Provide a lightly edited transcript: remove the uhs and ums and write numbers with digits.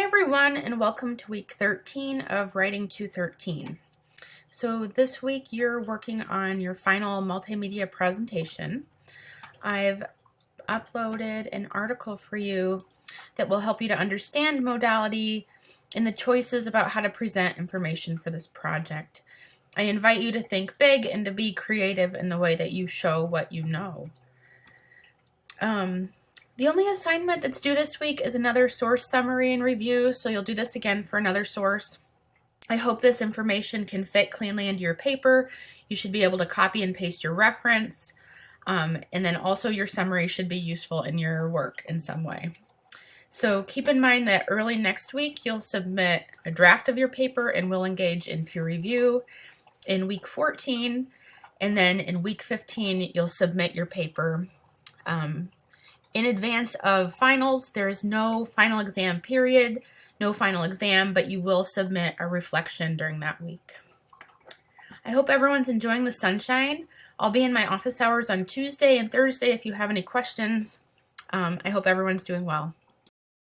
Hi everyone, and welcome to week 13 of Writing 213. So this week you're working on your final multimedia presentation. I've uploaded an article for you that will help you to understand modality and the choices about how to present information for this project. I invite you to think big and to be creative in the way that you show what you know. The only assignment that's due this week is another source summary and review, so you'll do this again for another source. I hope this information can fit cleanly into your paper. You should be able to copy and paste your reference, and then also your summary should be useful in your work in some way. So keep in mind that early next week you'll submit a draft of your paper and we'll engage in peer review in week 14, and then in week 15 you'll submit your paper. In advance of finals, there is no final exam period, no final exam, but you will submit a reflection during that week. I hope everyone's enjoying the sunshine. I'll be in my office hours on Tuesday and Thursday if you have any questions. I hope everyone's doing well.